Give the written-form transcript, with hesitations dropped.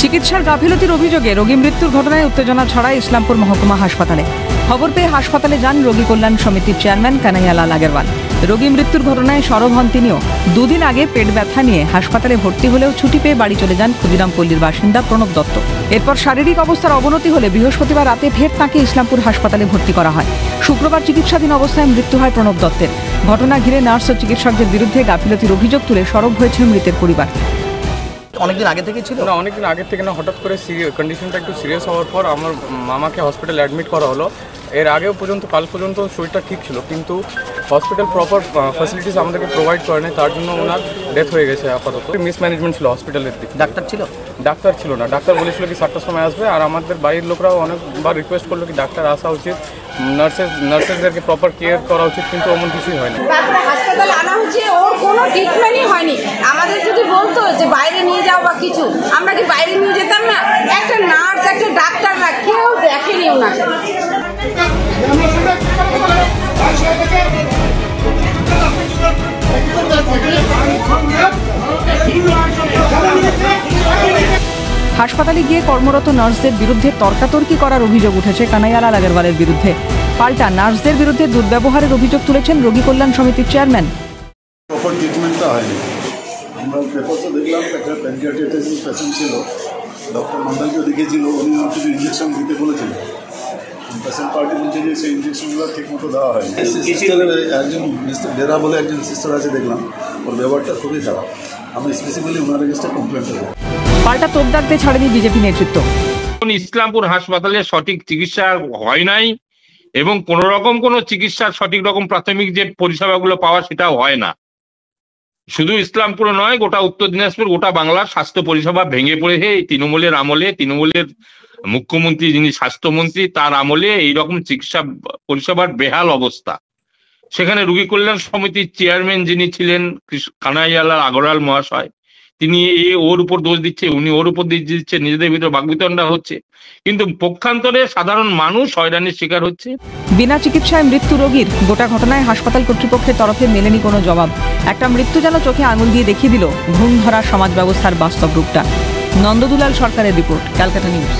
চিকিৎসার গাফিলতির অভিযোগে রোগী মৃত্যুর ঘটনায় উত্তেজনা ছড়ায় ইসলামপুর মহকুমা হাসপাতালে। খবর পেয়ে হাসপাতালে যান রোগী কল্যাণ সমিতির চেয়ারম্যান কানাইয়ালাল আগরওয়াল। রোগী মৃত্যুর ঘটনায় সরব হন তিনিও। দুদিন আগে পেট ব্যথা নিয়ে হাসপাতালে ভর্তি হলেও ছুটি পেয়ে বাড়ি চলে যান ক্ষুদিরামপল্লির বাসিন্দা প্রণব দত্ত। এরপর শারীরিক অবস্থার অবনতি হলে বৃহস্পতিবার রাতে ফের তাঁকে ইসলামপুর হাসপাতালে ভর্তি করা হয়। শুক্রবার চিকিৎসাধীন অবস্থায় মৃত্যু হয় প্রণব দত্তের। ঘটনা ঘিরে নার্স ও চিকিৎসকদের বিরুদ্ধে গাফিলতির অভিযোগ তুলে সরব হয়েছে মৃতের পরিবার। অনেকদিন আগে থেকে ছিল না, অনেকদিন আগে থেকে না, হঠাৎ করে কন্ডিশনটা একটু সিরিয়াস হওয়ার পর আমার মামাকে হসপিটালে অ্যাডমিট করা হলো। এর আগেও পর্যন্ত কাল পর্যন্ত শরীরটা ঠিক ছিল, কিন্তু হসপিটাল প্রপার ফ্যাসিলিটিস আমাদেরকে প্রোভাইড করে নাই, তার জন্য ওনার ডেথ হয়ে গেছে। আপাতত মিসম্যানেজমেন্ট ছিল হসপিটালের দিকে। ডাক্তার ছিল? ডাক্তার ছিল না, ডাক্তার বলেছিল কি 7টার সময় আসবে, আর আমাদের বাড়ির লোকরাও অনেকবার রিকোয়েস্ট করলো কি ডাক্তার আসা উচিত, নার্সেসদেরকে প্রপার কেয়ার করা উচিত, কিন্তু এমন কিছুই হয়নি। তারপরে হাসপাতালে আনা হচ্ছে, ওর কোনো ট্রিটমেন্টই হয়নি। আমাদের যদি বলতো যে বাইরে নিয়ে যাও বা কিছু, আমরা কি বাইরে নিয়ে যেতাম না? একটা নার্স, একটা ডাক্তাররা কেউ দেখেনি ওনাকে। হাসপাতালে গিয়ে কর্মরত নার্সদের বিরুদ্ধে তর্কাতর্কি করার অভিযোগ উঠেছে কানাইয়ালাল আগরওয়ালের বিরুদ্ধে। পাল্টা নার্সদের বিরুদ্ধে দুর্ব্যবহারের অভিযোগ তুলেছেন রোগী কল্যাণ সমিতির চেয়ারম্যান। প্রপার ট্রিটমেন্টটা হয়নি। আমরা পেপারসে দেখলাম একটা প্যানক্রিয়াটাইটিস পেশেন্ট ছিল, ডক্টর মন্ডলকে দেখিয়েছিল, উনি কিছু ইঞ্জেকশন দিতে বলেছিলেন। পেশেন্ট পার্টি বলছে যে সেই ইঞ্জেকশনগুলো ঠিকমতো দেওয়া হয়নি। সিস্টারের একজন মিস্টার বেরা বলে একজন সিস্টার আছে, দেখলাম ওর ব্যবহারটা খুবই খারাপ। আমি স্পেসিফিক্যালি ওনার এগেইনস্টে কমপ্লেন করব। পাল্টা তোপ দাগতে ছাড়েনি বিজেপি নেতৃত্ব। ইসলামপুর হাসপাতালে সঠিক চিকিৎসা হয় নাই এবং কোনো রকম কোনো চিকিৎসার সঠিক রকম প্রাথমিক যে পরিষেবাগুলো পাওয়া সেটাও হয় না। শুধু ইসলামপুর নয়, গোটা উত্তর দিনাজপুর, গোটা বাংলার স্বাস্থ্য পরিষেবা ভেঙে পড়েছে এই তৃণমূলের আমলে। তৃণমূলের মুখ্যমন্ত্রী যিনি স্বাস্থ্যমন্ত্রী, তার আমলে এইরকম চিকিৎসা পরিষেবার বেহাল অবস্থা। সেখানে রোগী কল্যাণ সমিতির চেয়ারম্যান যিনি ছিলেন কানাইয়ালাল আগরওয়াল মহাশয়, তিনি ওর উপর দোষ দিচ্ছে, উনি ওর উপর দোষ দিচ্ছে, নিজেদের ভিতরে বাকবিতণ্ডা হচ্ছে, কিন্তু পক্ষান্তরে সাধারণ মানুষ হয়রানির শিকার হচ্ছে। বিনা চিকিৎসায় মৃত্যু রোগীর গোটা ঘটনায় হাসপাতাল কর্তৃপক্ষের তরফে মেলেনি কোনো জবাব। একটা মৃত্যু যেন চোখে আঙুল দিয়ে দেখিয়ে দিল ঘুম ধরা সমাজ ব্যবস্থার বাস্তব রূপটা। নন্দদুলাল সরকারের রিপোর্ট, ক্যালকাটা নিউজ।